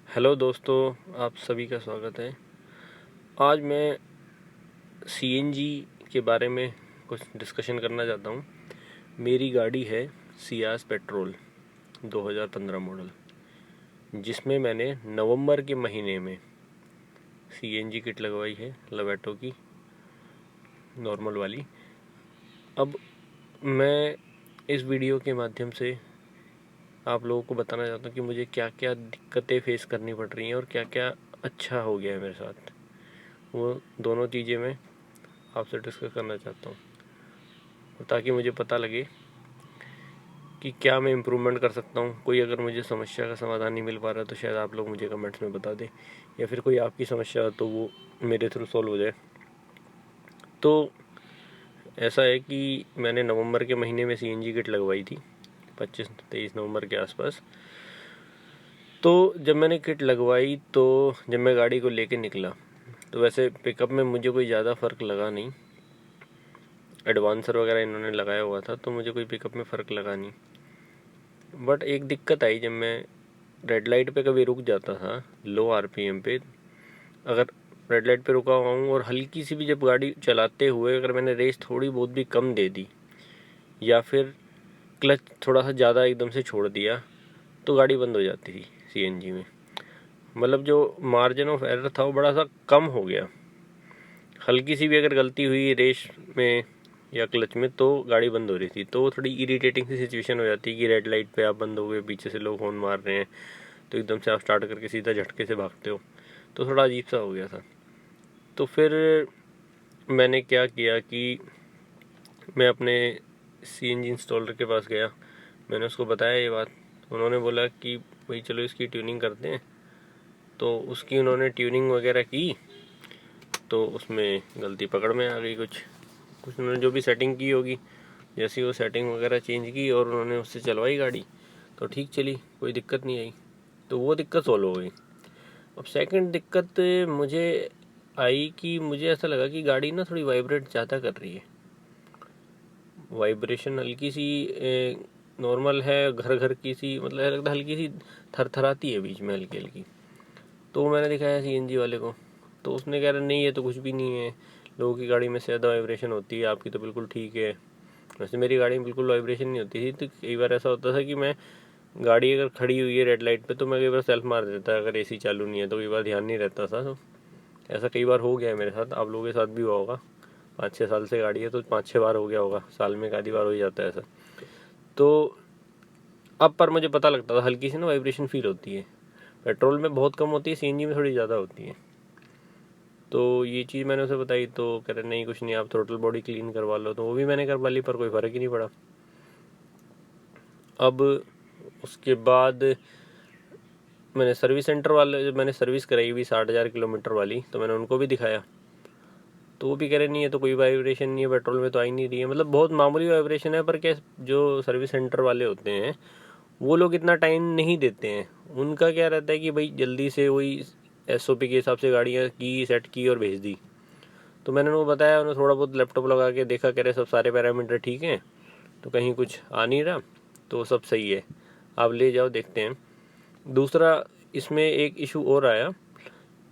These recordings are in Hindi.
हेलो दोस्तों, आप सभी का स्वागत है। आज मैं सीएनजी के बारे में कुछ डिस्कशन करना चाहता हूँ। मेरी गाड़ी है सियाज पेट्रोल 2015 मॉडल, जिसमें मैंने नवंबर के महीने में सीएनजी किट लगवाई है, लवेटो की नॉर्मल वाली। अब मैं इस वीडियो के माध्यम से आप लोगों को बताना चाहता हूँ कि मुझे क्या क्या दिक्कतें फेस करनी पड़ रही हैं और क्या क्या अच्छा हो गया है मेरे साथ। वो दोनों चीज़ें मैं आपसे डिस्कस करना चाहता हूँ, ताकि मुझे पता लगे कि क्या मैं इम्प्रूवमेंट कर सकता हूँ। कोई अगर मुझे समस्या का समाधान नहीं मिल पा रहा तो शायद आप लोग मुझे कमेंट्स में बता दें, या फिर कोई आपकी समस्या हो तो वो मेरे थ्रू सॉल्व हो जाए। तो ऐसा है कि मैंने नवंबर के महीने में सीएनजी किट लगवाई थी, 25-23 नवंबर के आसपास। तो जब मैंने किट लगवाई तो जब मैं गाड़ी को लेके निकला तो वैसे पिकअप में मुझे कोई ज़्यादा फ़र्क लगा नहीं। एडवांसर वगैरह इन्होंने लगाया हुआ था तो मुझे कोई पिकअप में फ़र्क लगा नहीं। बट एक दिक्कत आई, जब मैं रेड लाइट पे कभी रुक जाता था लो आरपीएम पे, अगर रेड लाइट पे रुका हुआ हूँ और हल्की सी भी जब गाड़ी चलाते हुए अगर मैंने रेस थोड़ी बहुत भी कम दे दी या फिर क्लच थोड़ा सा ज़्यादा एकदम से छोड़ दिया तो गाड़ी बंद हो जाती थी सीएनजी में। मतलब जो मार्जिन ऑफ एरर था वो बड़ा सा कम हो गया। हल्की सी भी अगर गलती हुई रेस में या क्लच में तो गाड़ी बंद हो रही थी। तो थोड़ी इरिटेटिंग सी सिचुएशन हो जाती है कि रेड लाइट पे आप बंद हो गए, पीछे से लोग हॉर्न मार रहे हैं, तो एकदम से आप स्टार्ट करके सीधा झटके से भागते हो, तो थोड़ा अजीब सा हो गया था। तो फिर मैंने क्या किया कि मैं अपने सीएनजी इंस्टॉलर के पास गया, मैंने उसको बताया ये बात। उन्होंने बोला कि भाई चलो इसकी ट्यूनिंग करते हैं। तो उसकी उन्होंने ट्यूनिंग वगैरह की तो उसमें गलती पकड़ में आ गई। कुछ उन्होंने जो भी सेटिंग की होगी, जैसी वो सेटिंग वगैरह चेंज की और उन्होंने उससे चलवाई गाड़ी तो ठीक चली, कोई दिक्कत नहीं आई। तो वो दिक्कत सॉल्व हो गई। अब सेकंड दिक्कत मुझे आई कि मुझे ऐसा लगा कि गाड़ी ना थोड़ी वाइब्रेट ज़्यादा कर रही है। वाइब्रेशन हल्की सी नॉर्मल है, घर घर की सी, मतलब ऐसा लगता है हल्की सी थरथराती है बीच में, हल्की हल्की। तो मैंने दिखाया सीएनजी वाले को, तो उसने कह रहा नहीं ये तो कुछ भी नहीं है, लोगों की गाड़ी में से ज़्यादा वाइब्रेशन होती है, आपकी तो बिल्कुल ठीक है। वैसे मेरी गाड़ी में बिल्कुल वाइब्रेशन नहीं होती थी। तो कई बार ऐसा होता था कि मैं गाड़ी अगर खड़ी हुई है रेड लाइट पे तो मैं कई बार सेल्फ मार देता, अगर एसी चालू नहीं है तो कई बार ध्यान नहीं रहता था। तो ऐसा कई बार हो गया है मेरे साथ, आप लोगों के साथ भी हुआ होगा। 5-6 साल से गाड़ी है तो 5-6 बार हो गया होगा, साल में एक आधी बार हो ही जाता है ऐसा। तो अब पर मुझे पता लगता था हल्की सी ना वाइब्रेशन फील होती है, पेट्रोल में बहुत कम होती है, सीएनजी में थोड़ी ज़्यादा होती है। तो ये चीज़ मैंने उसे बताई तो कह रहे नहीं कुछ नहीं, आप थ्रोटल बॉडी क्लीन करवा लो। तो वो भी मैंने करवा ली पर कोई फ़र्क ही नहीं पड़ा। अब उसके बाद मैंने सर्विस सेंटर वाले, जब मैंने सर्विस कराई हुई 60,000 किलोमीटर वाली, तो मैंने उनको भी दिखाया। तो वो भी कह रहे नहीं है तो कोई वाइब्रेशन नहीं है, पेट्रोल में तो आई नहीं रही है। मतलब बहुत मामूली वाइब्रेशन है, पर क्या जो सर्विस सेंटर वाले होते हैं वो लोग इतना टाइम नहीं देते हैं। उनका क्या रहता है कि भाई जल्दी से वही एसओपी के हिसाब से गाड़ियाँ की सेट की और भेज दी। तो मैंने उनको बताया, उन्होंने थोड़ा बहुत लैपटॉप लगा के देखा, कह रहे सब सारे पैरामीटर ठीक हैं, तो कहीं कुछ आ नहीं रहा, तो सब सही है, आप ले जाओ देखते हैं। दूसरा इसमें एक इशू और आया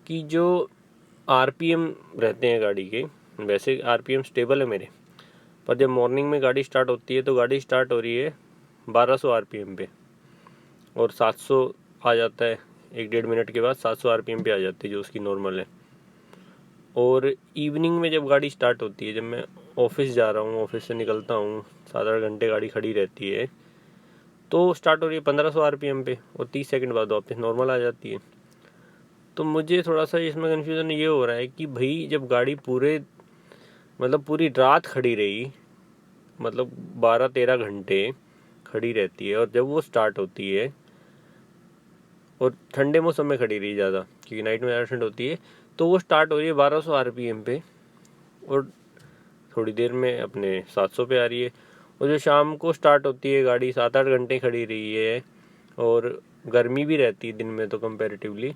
कि जो आरपीएम रहते हैं गाड़ी के, वैसे आरपीएम स्टेबल है मेरे, पर जब मॉर्निंग में गाड़ी स्टार्ट होती है तो गाड़ी स्टार्ट हो रही है 1200 आरपीएम पे और 700 आ जाता है, 1-1.5 मिनट के बाद 700 आरपीएम पे आ जाती है जो उसकी नॉर्मल है। और इवनिंग में जब गाड़ी स्टार्ट होती है, जब मैं ऑफिस जा रहा हूँ, ऑफिस से निकलता हूँ, 7-8 घंटे गाड़ी खड़ी रहती है, तो स्टार्ट हो रही है 1500 आरपीएम पे और 30 सेकंड बाद वापस नॉर्मल आ जाती है। तो मुझे थोड़ा सा इसमें कन्फ्यूज़न ये हो रहा है कि भाई जब गाड़ी पूरी रात खड़ी रही, मतलब 12-13 घंटे खड़ी रहती है, और जब वो स्टार्ट होती है और ठंडे मौसम में खड़ी रही ज़्यादा, क्योंकि नाइट में ज़्यादा ठंड होती है, तो वो स्टार्ट हो रही है 1200 आरपीएम पे और थोड़ी देर में अपने 700 पे आ रही है। और जो शाम को स्टार्ट होती है गाड़ी, 7-8 घंटे खड़ी रही है और गर्मी भी रहती है दिन में तो कंपैरेटिवली,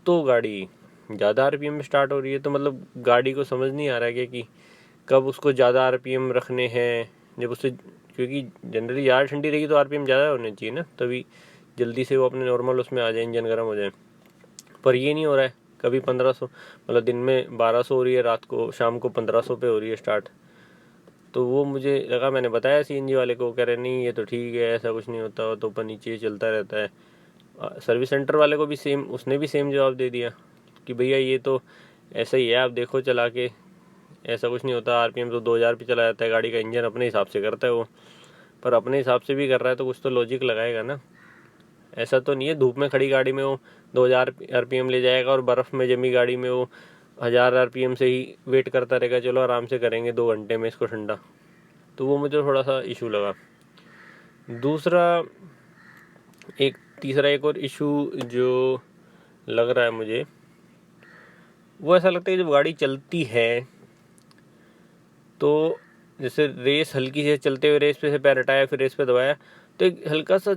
तो गाड़ी ज़्यादा आरपीएम में स्टार्ट हो रही है। तो मतलब गाड़ी को समझ नहीं आ रहा है कि कब उसको ज़्यादा आरपीएम रखने हैं, जब उससे, क्योंकि जनरली ज़्यादा ठंडी रहेगी तो आरपीएम ज़्यादा होने चाहिए ना, तभी जल्दी से वो अपने नॉर्मल उसमें आ जाए, इंजन गर्म हो जाए। पर ये नहीं हो रहा है। कभी 1500, मतलब दिन में 1200 हो रही है, रात को शाम को 1500 पे हो रही है स्टार्ट। तो वो मुझे लगा, मैंने बताया सीएनजी वाले को, कह रहे नहीं ये तो ठीक है, ऐसा कुछ नहीं होता, तो ऊपर नीचे चलता रहता है। सर्विस सेंटर वाले को भी सेम, उसने भी सेम जवाब दे दिया कि भैया ये तो ऐसा ही है, आप देखो चला के, ऐसा कुछ नहीं होता। आरपीएम तो 2000 पे चला जाता है, गाड़ी का इंजन अपने हिसाब से करता है वो। पर अपने हिसाब से भी कर रहा है तो कुछ तो लॉजिक लगाएगा ना। ऐसा तो नहीं है धूप में खड़ी गाड़ी में वो 2000 आरपीएम ले जाएगा और बर्फ़ में जमी गाड़ी में वो 1000 आरपीएम से ही वेट करता रहेगा, चलो आराम से करेंगे 2 घंटे में इसको ठंडा। तो वो मुझे थोड़ा सा इशू लगा। दूसरा तीसरा एक और इशू जो लग रहा है मुझे, वो ऐसा लगता है कि जब गाड़ी चलती है तो जैसे रेस हल्की से चलते हुए रेस पे से पैर हटाया, फिर रेस पे दबाया, तो एक हल्का सा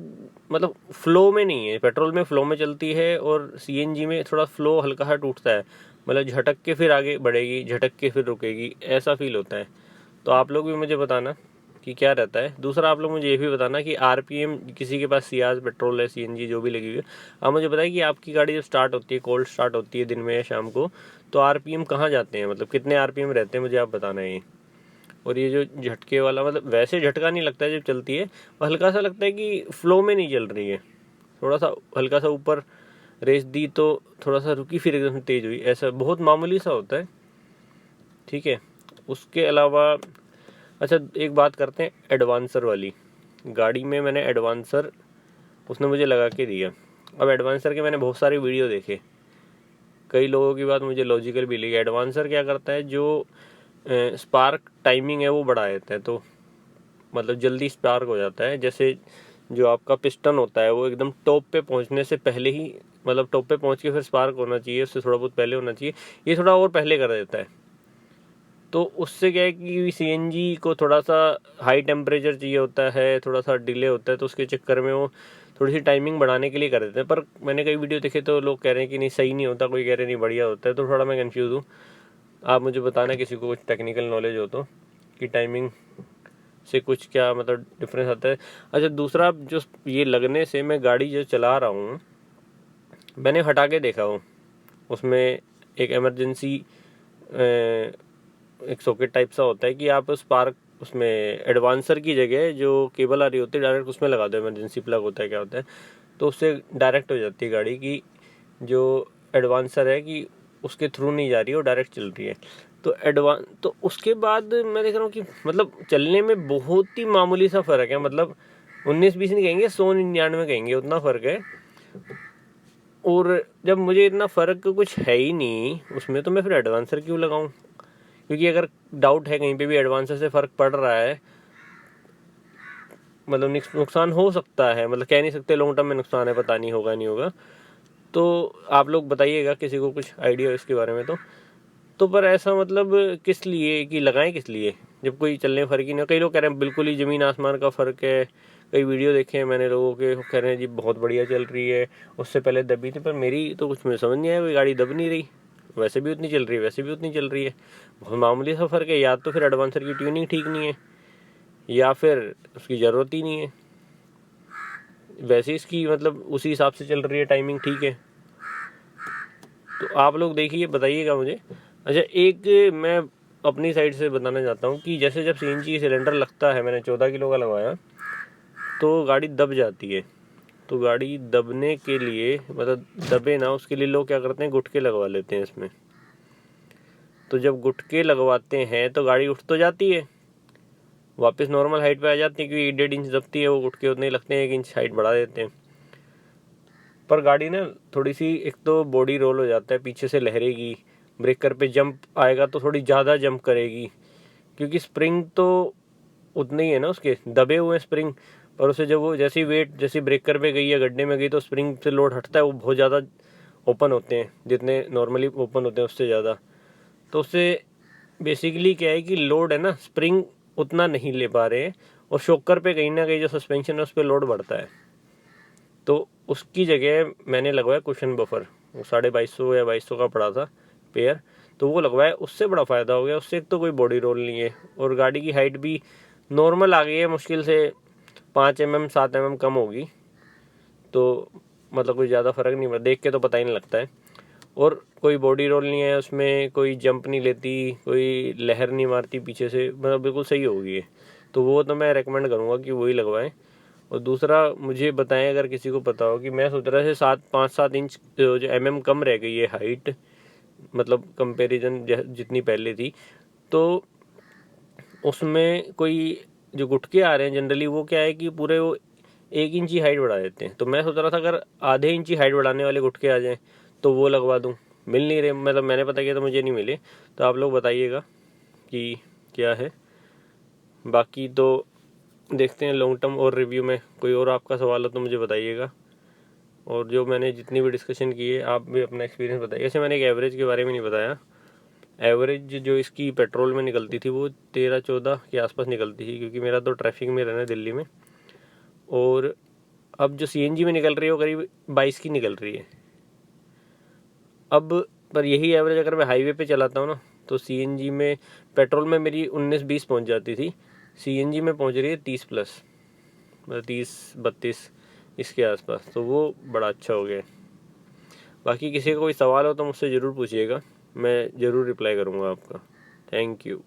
मतलब फ्लो में नहीं है। पेट्रोल में फ्लो में चलती है और सीएनजी में थोड़ा फ्लो हल्का सा टूटता है, मतलब झटक के फिर आगे बढ़ेगी, झटक के फिर रुकेगी, ऐसा फील होता है। तो आप लोग भी मुझे बताना कि क्या रहता है। दूसरा आप लोग मुझे ये भी बताना कि आरपीएम, किसी के पास सियाज पेट्रोल है, सीएनजी जो भी लगी हुई है, आप मुझे बताइए कि आपकी गाड़ी जब स्टार्ट होती है, कोल्ड स्टार्ट होती है दिन में या शाम को, तो आरपीएम कहाँ जाते हैं, मतलब कितने आरपीएम रहते हैं, मुझे आप बताना है ये। और ये जो झटके वाला, मतलब वैसे झटका नहीं लगता है जब चलती है, वो हल्का सा लगता है कि फ्लो में नहीं चल रही है, थोड़ा सा हल्का सा ऊपर रेस दी तो थोड़ा सा रुकी फिर एकदम तेज हुई, ऐसा बहुत मामूली सा होता है। ठीक है, उसके अलावा अच्छा एक बात करते हैं एडवांसर वाली। गाड़ी में मैंने एडवांसर, उसने मुझे लगा के दिया। अब एडवांसर के मैंने बहुत सारे वीडियो देखे, कई लोगों की बात मुझे लॉजिकल भी लगी। एडवांसर क्या करता है, जो स्पार्क टाइमिंग है वो बढ़ा देता है, तो मतलब जल्दी स्पार्क हो जाता है। जैसे जो आपका पिस्टन होता है वो एकदम टॉप पे पहुंचने से पहले ही, मतलब टॉप पे पहुंच के फिर स्पार्क होना चाहिए, उससे थोड़ा बहुत पहले होना चाहिए, ये थोड़ा और पहले कर देता है। तो उससे क्या है कि सीएनजी को थोड़ा सा हाई टेम्परेचर चाहिए होता है, थोड़ा सा डिले होता है, तो उसके चक्कर में वो थोड़ी सी टाइमिंग बढ़ाने के लिए कर देते हैं। पर मैंने कई वीडियो देखे तो लोग कह रहे हैं कि नहीं सही नहीं होता, कोई कह रहे नहीं बढ़िया होता है, तो थोड़ा मैं कंफ्यूज हूँ। आप मुझे बताना किसी को कुछ टेक्निकल नॉलेज हो तो, कि टाइमिंग से कुछ क्या मतलब डिफरेंस आता है। अच्छा दूसरा, जो ये लगने से मैं गाड़ी जो चला रहा हूँ, मैंने हटा के देखा हूँ, उसमें एक इमरजेंसी एक सॉकेट टाइप सा होता है कि आप स्पार्क उसमें एडवांसर की जगह जो केबल आ रही होती है डायरेक्ट उसमें लगा दो, इमरजेंसी प्लग होता है क्या होता है, तो उससे डायरेक्ट हो जाती है गाड़ी की जो एडवांसर है, कि उसके थ्रू नहीं जा रही है, वो डायरेक्ट चल रही है। तो उसके बाद मैं देख रहा हूँ कि मतलब चलने में बहुत ही मामूली सा फ़र्क है, मतलब 19-20 नहीं कहेंगे, 100-99 कहेंगे, उतना फ़र्क है। और जब मुझे इतना फ़र्क कुछ है ही नहीं उसमें, तो मैं फिर एडवांसर क्यों लगाऊं? क्योंकि अगर डाउट है कहीं पे भी एडवांसर से फ़र्क पड़ रहा है, मतलब नुकसान हो सकता है, मतलब कह नहीं सकते लॉन्ग टर्म में नुकसान है, पता नहीं होगा नहीं होगा। तो आप लोग बताइएगा किसी को कुछ आइडिया इसके बारे में तो पर ऐसा मतलब किस लिए कि लगाएं किस लिए, जब कोई चलने में फ़र्क ही नहीं। कई लोग कह रहे हैं बिल्कुल ही ज़मीन आसमान का फ़र्क है, कई वीडियो देखे हैं मैंने लोगों के, कह रहे हैं जी बहुत बढ़िया चल रही है, उससे पहले दबी थी। पर मेरी तो कुछ मुझे समझ नहीं आया, कोई गाड़ी दब नहीं रही, वैसे भी उतनी चल रही है, वैसे भी उतनी चल रही है, बहुत मामूली सा फ़र्क है। या तो फिर एडवांसर की ट्यूनिंग ठीक नहीं है, या फिर उसकी ज़रूरत ही नहीं है, वैसे इसकी मतलब उसी हिसाब से चल रही है, टाइमिंग ठीक है। तो आप लोग देखिए बताइएगा मुझे। अच्छा एक मैं अपनी साइड से बताना चाहता हूँ कि जैसे जब सीएनजी सिलेंडर लगता है, मैंने 14 किलो का लगवाया, तो गाड़ी दब जाती है। तो गाड़ी दबने के लिए, मतलब दबे ना उसके लिए, लोग क्या करते हैं गुटके लगवा लेते हैं इसमें। तो जब गुटके लगवाते हैं तो गाड़ी उठ तो जाती है, वापस नॉर्मल हाइट पे आ जाती है, क्योंकि 1.5 इंच दबती है, वो गुटके उतने लगते हैं 1 इंच हाइट बढ़ा देते हैं। पर गाड़ी ना थोड़ी सी, एक तो बॉडी रोल हो जाता है, पीछे से लहरेगी, ब्रेकर पे जंप आएगा तो थोड़ी ज़्यादा जंप करेगी, क्योंकि स्प्रिंग तो उतने ही है ना उसके, दबे हुए स्प्रिंग। पर उसे जब वो जैसी वेट जैसी ब्रेकर पे गई या गड्ढे में गई तो स्प्रिंग से लोड हटता है, वो बहुत ज़्यादा ओपन होते हैं, जितने नॉर्मली ओपन होते हैं उससे ज़्यादा। तो उससे बेसिकली क्या है कि लोड है ना, स्प्रिंग उतना नहीं ले पा रहे हैं, और शॉकर पे कहीं ना कहीं जो सस्पेंशन है उस पर लोड बढ़ता है। तो उसकी जगह मैंने लगवाया कुशन बफर, वो 2250 या 2200 का पड़ा था पेयर, तो वो लगवाया, उससे बड़ा फ़ायदा हो गया। उससे एक तो कोई बॉडी रोल नहीं है, और गाड़ी की हाइट भी नॉर्मल आ गई है, मुश्किल से 5 mm 7 mm कम होगी। तो मतलब कोई ज़्यादा फ़र्क नहीं पड़ता, देख के तो पता ही नहीं लगता है। और कोई बॉडी रोल नहीं है उसमें, कोई जंप नहीं लेती, कोई लहर नहीं मारती पीछे से, मतलब बिल्कुल सही होगी ये। तो वो तो मैं रेकमेंड करूँगा कि वही लगवाएं। और दूसरा मुझे बताएं अगर किसी को पता हो, कि मैं सोच रहा था 5-7 इंच जो mm कम रह गई है हाइट, मतलब कंपेरिजन जितनी पहले थी, तो उसमें कोई जो गुटके आ रहे हैं जनरली, वो क्या है कि पूरे वो 1 इंच ही हाइट बढ़ा देते हैं। तो मैं सोच रहा था अगर आधे इंच ही हाइट बढ़ाने वाले गुटके आ जाएं तो वो लगवा दूं। मिल नहीं रहे, मतलब मैंने पता किया तो मुझे नहीं मिले। तो आप लोग बताइएगा कि क्या है। बाकी तो देखते हैं लॉन्ग टर्म और रिव्यू में। कोई और आपका सवाल हो तो मुझे बताइएगा। और जो मैंने जितनी भी डिस्कशन की है, आप भी अपना एक्सपीरियंस बताइए। ऐसे मैंने एक एवरेज के बारे में नहीं बताया। एवरेज जो इसकी पेट्रोल में निकलती थी वो 13-14 के आसपास निकलती थी, क्योंकि मेरा तो ट्रैफिक में रहना है दिल्ली में। और अब जो सीएनजी में निकल रही है वो करीब 22 की निकल रही है अब। पर यही एवरेज अगर मैं हाईवे पे चलाता हूँ ना, तो सीएनजी में, पेट्रोल में मेरी 19-20 पहुँच जाती थी, सीएनजी में पहुँच रही है 30+, मतलब 30-32 इसके आसपास। तो वो बड़ा अच्छा हो गया है। बाकी किसी का कोई सवाल हो तो मुझसे ज़रूर पूछिएगा, मैं ज़रूर रिप्लाई करूँगा आपका। Thank you.